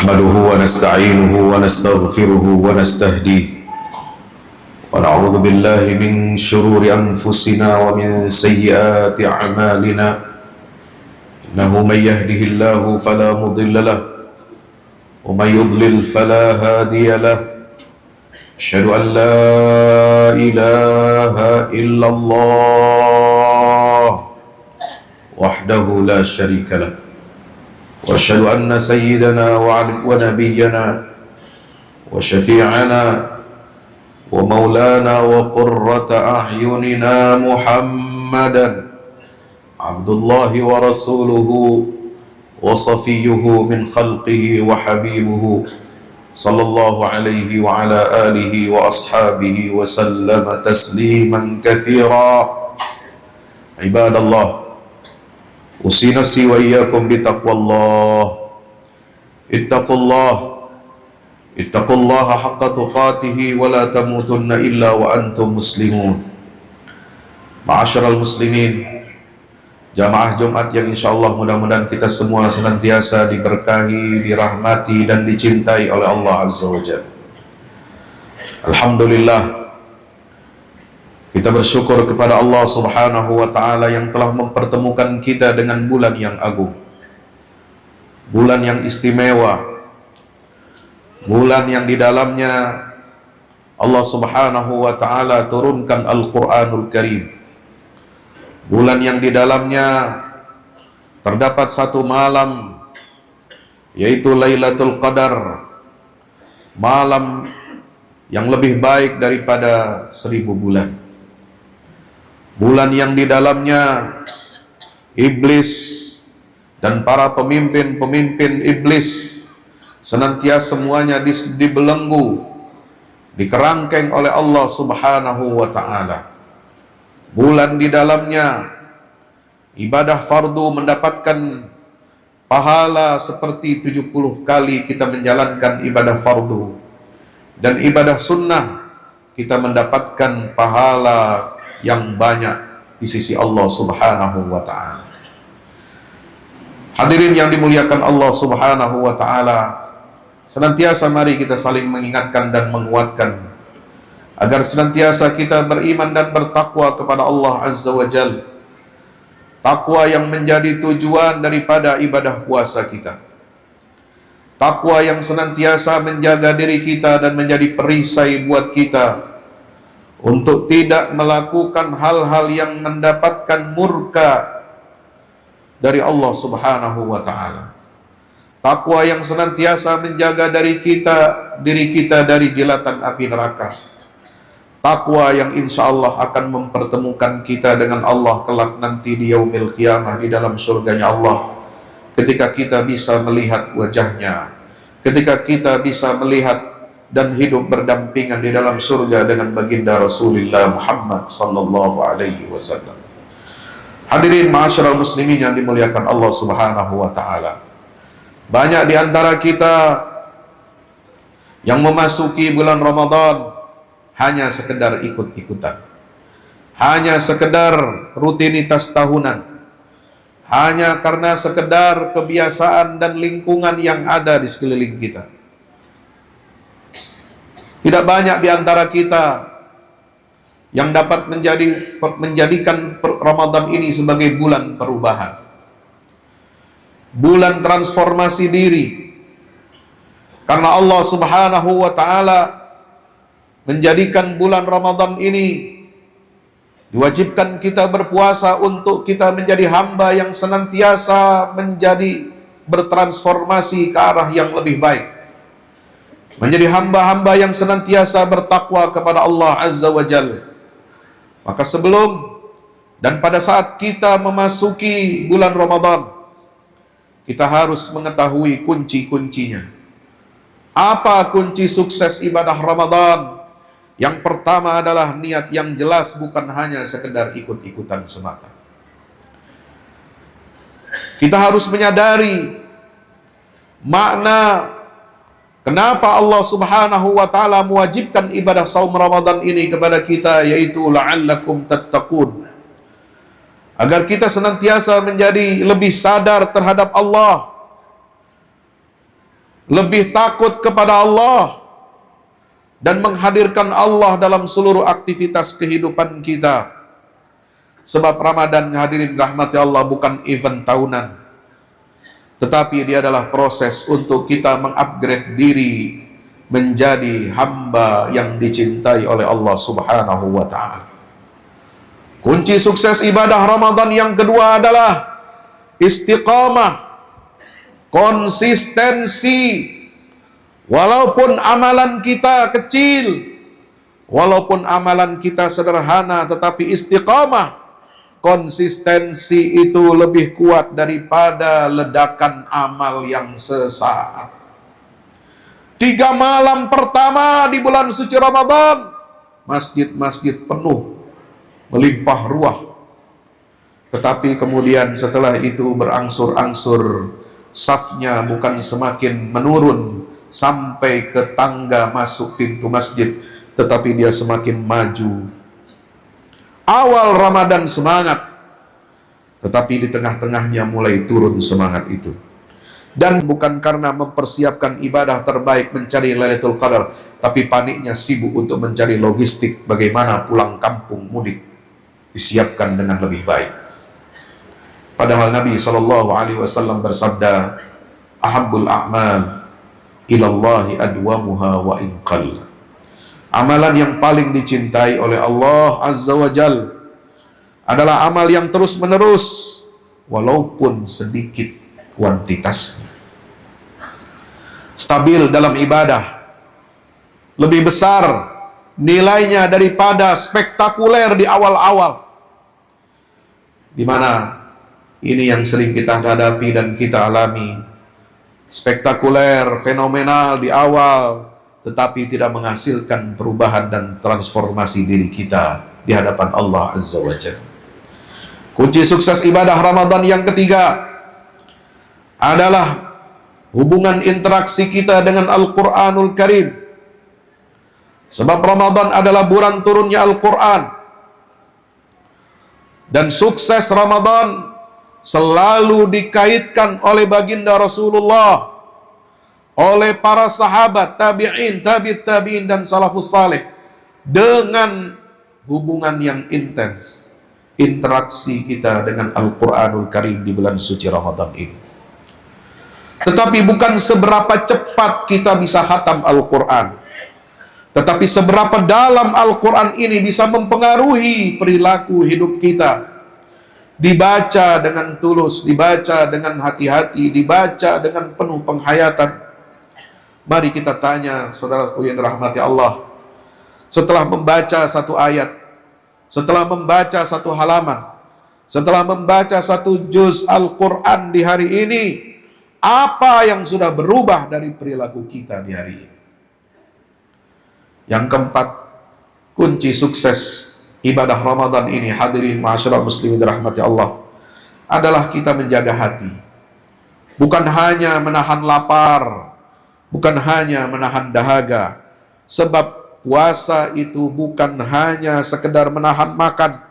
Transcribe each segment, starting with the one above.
نحمده ونستعينه ونستغفره ونستهديه ونعوذ بالله من شرور أنفسنا ومن سيئات أعمالنا إنه من يهده الله فلا مضل له ومن يضلل فلا هادي له أشهد أن لا إله إلا الله وحده لا شريك له وأشهد أن سيدنا ونبينا وشفيعنا ومولانا وقرة أعيننا محمدا عبد الله ورسوله وصفيه من خلقه وحبيبه صلى الله عليه وعلى آله وأصحابه وسلم تسليما كثيرا. عباد الله، أوصي نفسي وإياكم بتقوى الله. اتقوا الله حق تقاته ولا تموتن إلا وأنتم مسلمون. Ma'asyiral muslimin, jamaah Jumat yang insyaallah mudah-mudahan kita semua senantiasa diberkahi, dirahmati dan dicintai oleh Allah Azza wa Jalla. Alhamdulillah, kita bersyukur kepada Allah Subhanahu wa ta'ala yang telah mempertemukan kita dengan bulan yang agung, bulan yang istimewa, bulan yang di dalamnya Allah Subhanahu wa ta'ala turunkan Al-Quranul Karim, bulan yang di dalamnya terdapat satu malam, yaitu Lailatul Qadar, malam yang lebih baik daripada 1000 bulan. Bulan yang di dalamnya iblis dan para pemimpin-pemimpin iblis senantiasa semuanya dibelenggu, dikerangkeng oleh Allah Subhanahu wa ta'ala. Bulan di dalamnya ibadah fardu mendapatkan pahala seperti 70 kali kita menjalankan ibadah fardu, dan ibadah sunnah kita mendapatkan pahala yang banyak di sisi Allah Subhanahu wa ta'ala. Hadirin yang dimuliakan Allah Subhanahu wa ta'ala, senantiasa mari kita saling mengingatkan dan menguatkan agar senantiasa kita beriman dan bertakwa kepada Allah Azza wa Jalla. Takwa yang menjadi tujuan daripada ibadah puasa kita. Takwa yang senantiasa menjaga diri kita dan menjadi perisai buat kita untuk tidak melakukan hal-hal yang mendapatkan murka dari Allah Subhanahu wa ta'ala. Takwa yang senantiasa menjaga diri kita dari jilatan api neraka. Takwa yang insya Allah akan mempertemukan kita dengan Allah kelak nanti di yaumil qiyamah, di dalam surganya Allah, ketika kita bisa melihat wajahnya, ketika kita bisa melihat dan hidup berdampingan di dalam surga dengan baginda Rasulullah Muhammad sallallahu alaihi wasallam. Hadirin ma'asyiral muslimin yang dimuliakan Allah Subhanahu wa ta'ala, banyak di antara kita yang memasuki bulan Ramadan hanya sekedar ikut-ikutan, hanya sekedar rutinitas tahunan, hanya karena sekedar kebiasaan dan lingkungan yang ada di sekeliling kita. Tidak banyak di antara kita yang dapat menjadikan Ramadan ini sebagai bulan perubahan, bulan transformasi diri. Karena Allah Subhanahu wa ta'ala menjadikan bulan Ramadan ini diwajibkan kita berpuasa untuk kita menjadi hamba yang senantiasa menjadi bertransformasi ke arah yang lebih baik, menjadi hamba-hamba yang senantiasa bertakwa kepada Allah Azza wa Jalla. Maka sebelum dan pada saat kita memasuki bulan Ramadan, kita harus mengetahui kunci-kuncinya. Apa kunci sukses ibadah Ramadan? Yang pertama adalah niat yang jelas, bukan hanya sekedar ikut-ikutan semata. Kita harus menyadari makna kenapa Allah Subhanahu wa ta'ala mewajibkan ibadah saum Ramadan ini kepada kita, yaitu la'allakum tattaqun. Agar kita senantiasa menjadi lebih sadar terhadap Allah, lebih takut kepada Allah, dan menghadirkan Allah dalam seluruh aktivitas kehidupan kita. Sebab Ramadan, hadirin rahmati Allah, bukan event tahunan, tetapi dia adalah proses untuk kita mengupgrade diri menjadi hamba yang dicintai oleh Allah Subhanahu wa ta'ala. Kunci sukses ibadah Ramadan yang kedua adalah istiqamah, konsistensi. Walaupun amalan kita kecil, walaupun amalan kita sederhana, tetapi istiqamah, konsistensi itu lebih kuat daripada ledakan amal yang sesaat. 3 malam pertama di bulan suci Ramadan, masjid-masjid penuh, melimpah ruah. Tetapi kemudian setelah itu berangsur-angsur, safnya bukan semakin menurun sampai ke tangga masuk pintu masjid, tetapi dia semakin maju. Awal Ramadan semangat, tetapi di tengah-tengahnya mulai turun semangat itu. Dan bukan karena mempersiapkan ibadah terbaik mencari Lailatul Qadar, tapi paniknya sibuk untuk mencari logistik bagaimana pulang kampung mudik disiapkan dengan lebih baik. Padahal Nabi SAW bersabda, ahabbul a'mal ilallahi adwamuha wa inqal. Amalan yang paling dicintai oleh Allah Azza wa Jal adalah amal yang terus menerus, walaupun sedikit kuantitasnya. Stabil dalam ibadah, lebih besar nilainya daripada spektakuler di awal-awal, di mana ini yang sering kita hadapi dan kita alami. Spektakuler, fenomenal di awal, tetapi tidak menghasilkan perubahan dan transformasi diri kita di hadapan Allah Azza wa Jalla. Kunci sukses ibadah Ramadan yang ketiga adalah hubungan interaksi kita dengan Al-Quranul Karim. Sebab Ramadan adalah bulan turunnya Al-Quran, dan sukses Ramadan selalu dikaitkan oleh baginda Rasulullah, oleh para sahabat, tabi'in, tabi'in, dan salafus saleh, dengan hubungan yang intens, interaksi kita dengan Al-Quranul Karim di bulan suci Ramadan ini. Tetapi bukan seberapa cepat kita bisa khatam Al-Quran, tetapi seberapa dalam Al-Quran ini bisa mempengaruhi perilaku hidup kita. Dibaca dengan tulus, dibaca dengan hati-hati, dibaca dengan penuh penghayatan. Mari kita tanya, saudaraku yang dirahmati Allah, setelah membaca satu ayat, setelah membaca satu halaman, setelah membaca satu juz Al-Quran di hari ini, apa yang sudah berubah dari perilaku kita di hari ini? Yang keempat, kunci sukses ibadah Ramadan ini, hadirin ma'asyiral muslimin dirahmati Allah, adalah kita menjaga hati. Bukan hanya menahan lapar, bukan hanya menahan dahaga. Sebab puasa itu bukan hanya sekedar menahan makan.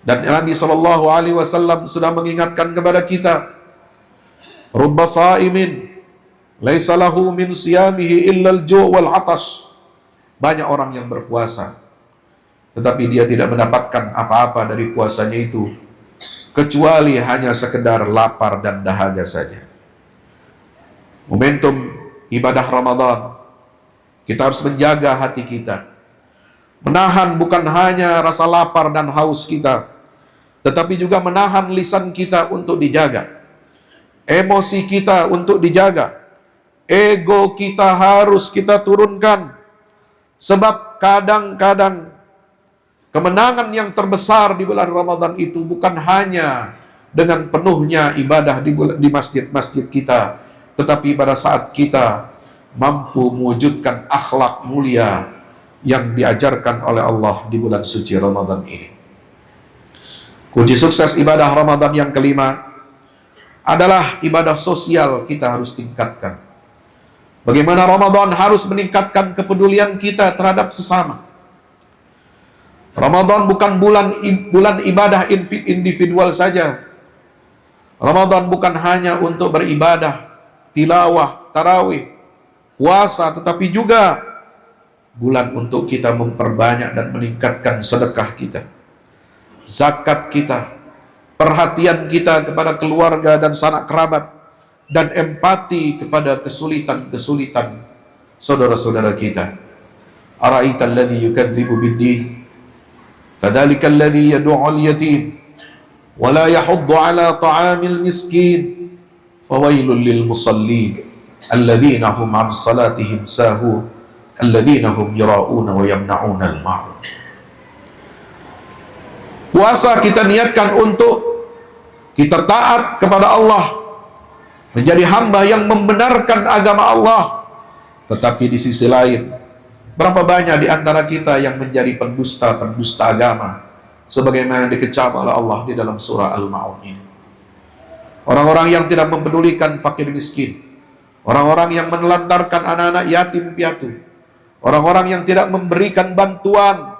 Dan Nabi SAW sudah mengingatkan kepada kita, rubba sa'imin laisa lahu min siyamihi illal ju' wal 'atash. Banyak orang yang berpuasa, tetapi dia tidak mendapatkan apa-apa dari puasanya itu, kecuali hanya sekedar lapar dan dahaga saja. Momentum ibadah Ramadan, kita harus menjaga hati kita, menahan bukan hanya rasa lapar dan haus kita, tetapi juga menahan lisan kita untuk dijaga, emosi kita untuk dijaga, ego kita harus kita turunkan. Sebab kadang-kadang kemenangan yang terbesar di bulan Ramadan itu bukan hanya dengan penuhnya ibadah di masjid-masjid kita, tetapi pada saat kita mampu mewujudkan akhlak mulia yang diajarkan oleh Allah di bulan suci Ramadan ini. Kunci sukses ibadah Ramadan yang kelima adalah ibadah sosial. Kita harus tingkatkan. Bagaimana Ramadan harus meningkatkan kepedulian kita terhadap sesama. Ramadan bukan bulan ibadah individual saja. Ramadan bukan hanya untuk beribadah, tilawah, tarawih, puasa, tetapi juga bulan untuk kita memperbanyak dan meningkatkan sedekah kita, zakat kita, perhatian kita kepada keluarga dan sanak kerabat, dan empati kepada kesulitan-kesulitan saudara-saudara kita. Ara'aita alladhi yukadzibu bid-din fadzalika alladhi yad'u al-yatim wa la yahuddu 'ala ta'amil miskin fawailul lil musallin alladhina hum 'an salatihim sahun alladhina hum yura'una wa yamna'una al-ma'ruf. Puasa kita niatkan untuk kita taat kepada Allah, menjadi hamba yang membenarkan agama Allah. Tetapi di sisi lain, berapa banyak di antara kita yang menjadi pendusta agama, sebagaimana dikecam oleh Allah di dalam surah Al-Ma'un ini. Orang-orang yang tidak mempedulikan fakir miskin, orang-orang yang menelantarkan anak-anak yatim piatu, orang-orang yang tidak memberikan bantuan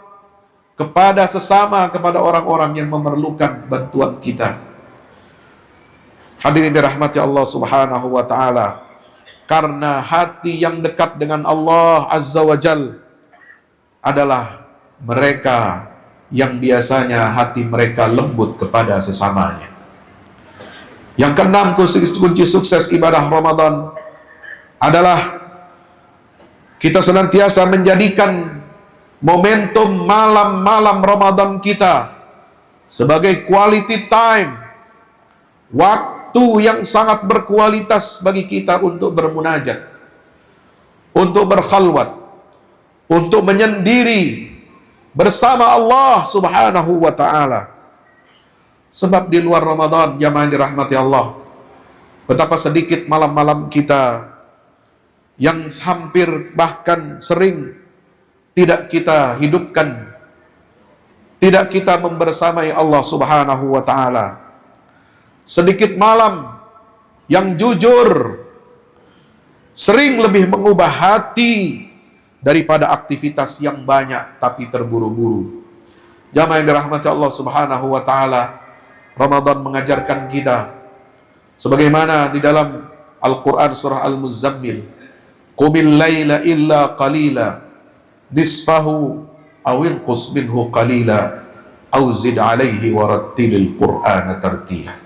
kepada sesama, kepada orang-orang yang memerlukan bantuan kita. Hadirin dirahmati Allah Subhanahu wa ta'ala, karena hati yang dekat dengan Allah Azza wa Jal adalah mereka yang biasanya hati mereka lembut kepada sesamanya. Yang keenam, kunci sukses ibadah Ramadan adalah kita senantiasa menjadikan momentum malam-malam Ramadan kita sebagai quality time, waktu yang sangat berkualitas bagi kita untuk bermunajat, untuk berkhalwat, untuk menyendiri bersama Allah Subhanahu wa ta'ala. Sebab di luar Ramadan, jamaah yang dirahmati Allah, betapa sedikit malam-malam kita yang hampir bahkan sering tidak kita hidupkan, tidak kita membersamai Allah Subhanahu wa ta'ala. Sedikit malam yang jujur sering lebih mengubah hati daripada aktivitas yang banyak tapi terburu-buru. Jamaah yang dirahmati Allah Subhanahu wa ta'ala, Ramadan mengajarkan kita sebagaimana di dalam Al-Quran surah Al-Muzammil, qumil laila illa qalila nisfahu awin qus minhu qalila aw zid alaihi warattilil qur'ana tartila.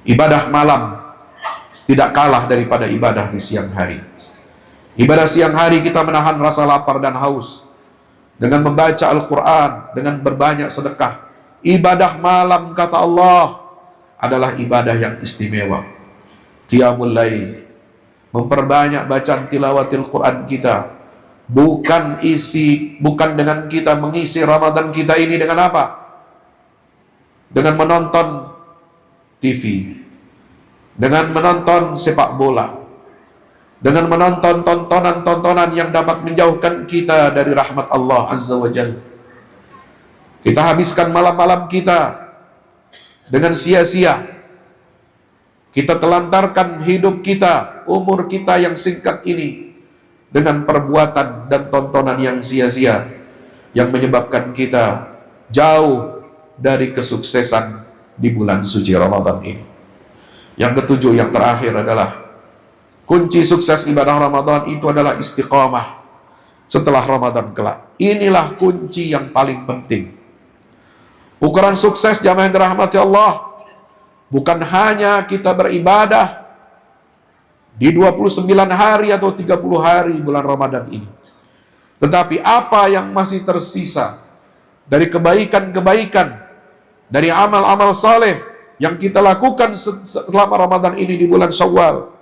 Ibadah malam tidak kalah daripada ibadah di siang hari. Ibadah siang hari kita menahan rasa lapar dan haus dengan membaca Al-Quran, dengan berbanyak sedekah. Ibadah malam, kata Allah, adalah ibadah yang istimewa. Qiyamul lail, memperbanyak bacaan tilawatil Quran kita, bukan dengan kita mengisi Ramadan kita ini dengan apa? Dengan menonton TV, dengan menonton sepak bola, dengan menonton tontonan-tontonan yang dapat menjauhkan kita dari rahmat Allah Azza wa Jalla. Kita habiskan malam-malam kita dengan sia-sia. Kita telantarkan hidup kita, umur kita yang singkat ini dengan perbuatan dan tontonan yang sia-sia, yang menyebabkan kita jauh dari kesuksesan di bulan suci Ramadan ini. Yang ketujuh, yang terakhir adalah kunci sukses ibadah Ramadan itu adalah istiqamah setelah Ramadan kelak. Inilah kunci yang paling penting. Ukuran sukses jamaah yang dirahmati Allah bukan hanya kita beribadah di 29 hari atau 30 hari bulan Ramadan ini, tetapi apa yang masih tersisa dari kebaikan-kebaikan, dari amal-amal saleh yang kita lakukan selama Ramadan ini di bulan Syawal.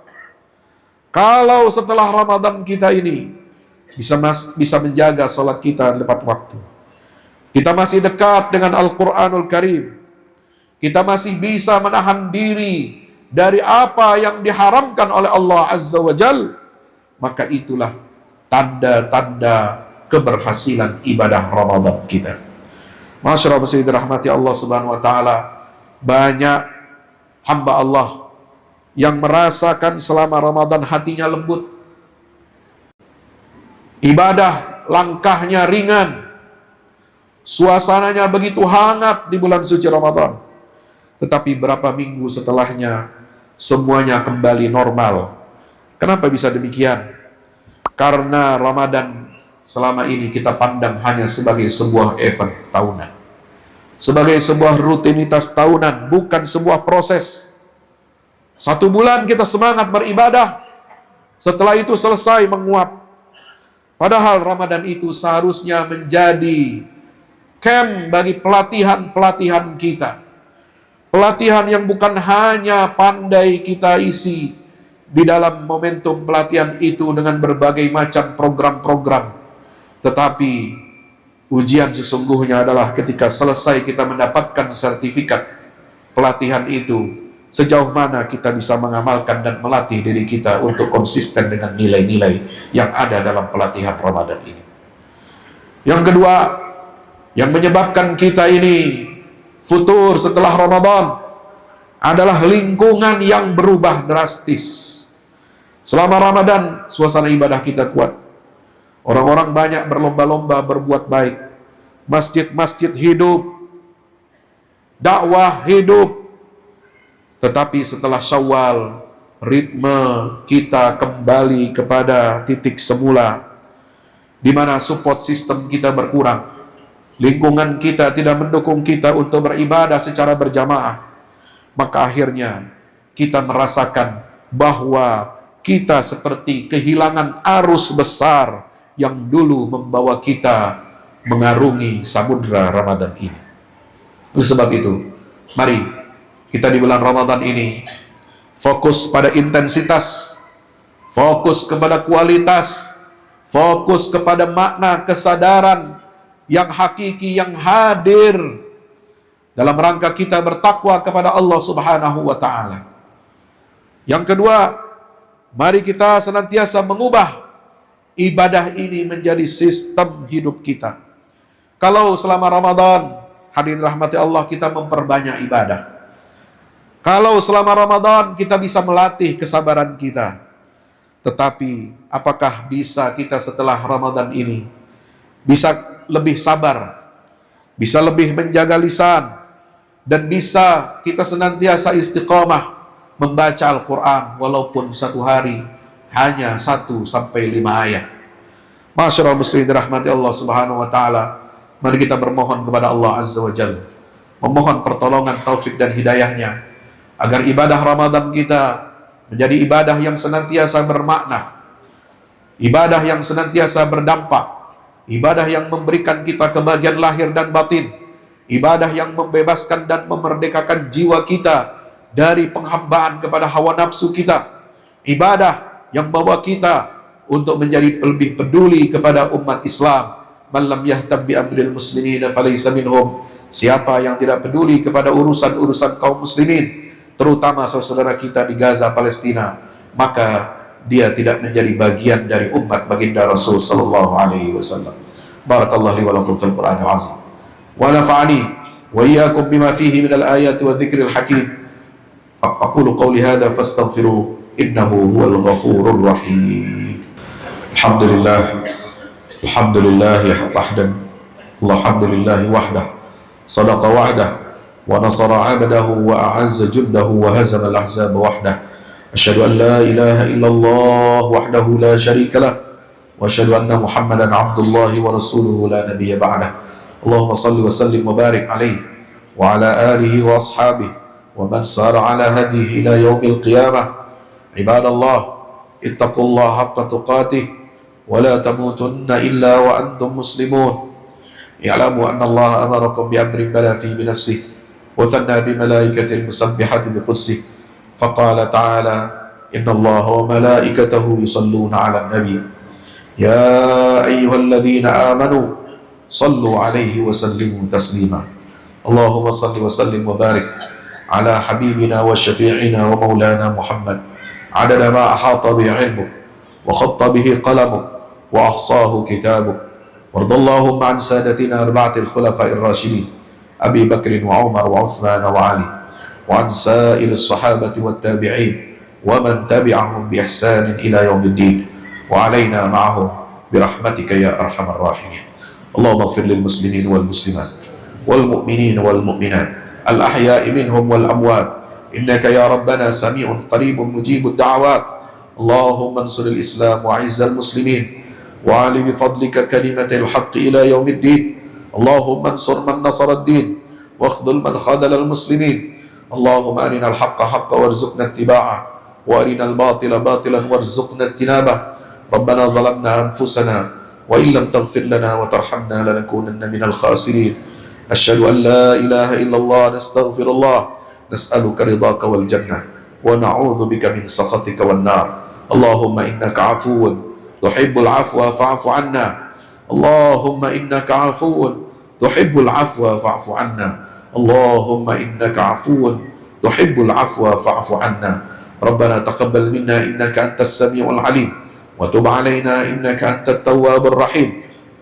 Kalau setelah Ramadan kita ini bisa menjaga sholat kita tepat waktu, kita masih dekat dengan Al-Quranul Karim, kita masih bisa menahan diri dari apa yang diharamkan oleh Allah Azza wa Jal, maka itulah tanda-tanda keberhasilan ibadah Ramadan kita. Masyaallah, masih dirahmati Allah Subhanahu wa ta'ala, banyak hamba Allah yang merasakan selama Ramadan hatinya lembut, ibadah langkahnya ringan, suasananya begitu hangat di bulan suci Ramadan. Tetapi berapa minggu setelahnya semuanya kembali normal, Kenapa bisa demikian? Karena Ramadan selama ini kita pandang hanya sebagai sebuah event tahunan, sebagai sebuah rutinitas tahunan, bukan sebuah proses. 1 bulan kita semangat beribadah, setelah itu selesai menguap. Padahal Ramadan itu seharusnya menjadi camp bagi pelatihan-pelatihan kita. Pelatihan yang bukan hanya pandai kita isi di dalam momentum pelatihan itu dengan berbagai macam program-program, tetapi ujian sesungguhnya adalah ketika selesai kita mendapatkan sertifikat pelatihan itu, sejauh mana kita bisa mengamalkan dan melatih diri kita untuk konsisten dengan nilai-nilai yang ada dalam pelatihan Ramadan ini. Yang kedua, yang menyebabkan kita ini futur setelah Ramadan adalah lingkungan yang berubah drastis. Selama Ramadan, suasana ibadah kita kuat. Orang-orang banyak berlomba-lomba berbuat baik. Masjid-masjid hidup. Dakwah hidup. Tetapi setelah Syawal, ritme kita kembali kepada titik semula, di mana support system kita berkurang. Lingkungan kita tidak mendukung kita untuk beribadah secara berjamaah. Maka akhirnya kita merasakan bahwa kita seperti kehilangan arus besar yang dulu membawa kita mengarungi samudra Ramadan ini. Oleh sebab itu, mari kita di bulan Ramadan ini fokus pada intensitas, fokus kepada kualitas, fokus kepada makna kesadaran yang hakiki, yang hadir dalam rangka kita bertakwa kepada Allah Subhanahu wa Ta'ala. Yang kedua, mari kita senantiasa mengubah ibadah ini menjadi sistem hidup kita. Kalau selama Ramadan, hadirin rahmati Allah, kita memperbanyak ibadah. Kalau selama Ramadan kita bisa melatih kesabaran kita. Tetapi apakah bisa kita setelah Ramadan ini bisa lebih sabar, bisa lebih menjaga lisan, dan bisa kita senantiasa istiqamah membaca Al-Quran walaupun satu hari hanya 1-5 ayat. Masyaallah muslimin dirahmati Allah Subhanahu wa Ta'ala, mari kita bermohon kepada Allah Azza wa Jalla, memohon pertolongan, taufik dan hidayahnya, agar ibadah Ramadan kita menjadi ibadah yang senantiasa bermakna, ibadah yang senantiasa berdampak, ibadah yang memberikan kita kebahagiaan lahir dan batin, ibadah yang membebaskan dan memerdekakan jiwa kita dari penghambaan kepada hawa nafsu kita, ibadah yang bawa kita untuk menjadi lebih peduli kepada umat Islam. Man lam yahtam bi amril muslimin falaysa minhum. Siapa yang tidak peduli kepada urusan-urusan kaum muslimin, terutama saudara kita di Gaza, Palestina, maka dia tidak menjadi bagian dari umat baginda Rasul sallallahu alaihi wasallam. Barakallahu li wa lakum fil Qur'anil azim. Wa nafa'ani wa iyyakum bima fihi minal ayati wa dzikril hakim. Aqulu qawli hadha fastaghfiru innahu huwal ghafurur rahim. Alhamdulillah, alhamdulillah wahdan, alhamdulillah wahdah, sadaqa wa'dah, wa nasara 'abdahu wa a'azza jundahu wa hazama al-ahzaba wahdah. Asyhadu an la ilaha illallah wahdahu la syarika lah, wa asyhadu anna Muhammadan 'abdullahi wa rasuluhu la nabiyya ba'dah. Allahumma salli wa sallim wa barik alaihi wa ala alihi wa ashabihi wa man sara ala hadihi ila yaumil qiyamah. Ibadallah, ittaqullaha haqqa tuqatih wa la tamutunna illa wa antum muslimun. I'lamu anna Allah amarakum bi amrin bala fi bi nafsihi wa thanna bi malaikatil musabbihati bi qudsih. Faqala ta'ala, inna Allah wa malaikatahu yusalluna 'alan nabi ya ayyuhalladzina amanu sallu 'alaihi wa sallimu taslima. Allahumma salli wa sallim wa barik ala habibina wa syafi'ina wa maulana Muhammad adada ma ahata bihi ilmuk wa khatta bihi qalamuk wa ahsahu kitabuk. Wardallahumma an sadatina arba'atil khulafa'ir rasyidin Abi Bakr wa Umar wa Uthman wa Ali wa an sa'il as-sahabati wat tabi'in wa man tabi'ahum bi ihsan ila yaumiddin wa alaina ma'ahum bi rahmatika ya arhamar rahimin. Allahumma ighfir lil muslimin wal muslimat wal mu'minin wal mu'minat الأحياء منهم والأموات إنك يا ربنا سميع قريب مجيب الدعوات. اللهم انصر الإسلام وعز المسلمين وعلِ بفضلك كلمة الحق إلى يوم الدين. اللهم انصر من نصر الدين واخذل من خذل المسلمين. اللهم أرنا الحق حقا وارزقنا اتباعه وأرنا الباطل باطلا وارزقنا اجتنابه. ربنا ظلمنا أنفسنا وإن لم تغفر لنا وترحمنا لنكونن من الخاسرين. أشهد أن لا إله إلا الله، نستغفر الله، نسألك رضاك والجنة ونعوذ بك من سخطك والنار. اللهم إنك عفو تحب العفو فاعف عنا. اللهم إنك عفو تحب العفو فاعف عنا. اللهم إنك عفو تحب العفو فاعف عنا. ربنا تقبل منا إنك أنت السميع العليم وتب علينا إنك أنت التواب الرحيم.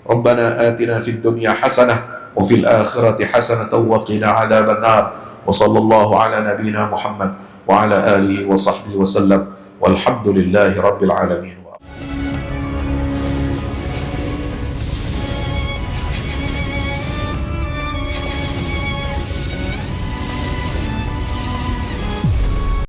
ربنا آتنا في الدنيا حسنة وفي الآخرة حسنة وقنا عذاب النار. وصلى الله على نبينا محمد وعلى آله وصحبه وسلم والحمد لله رب العالمين.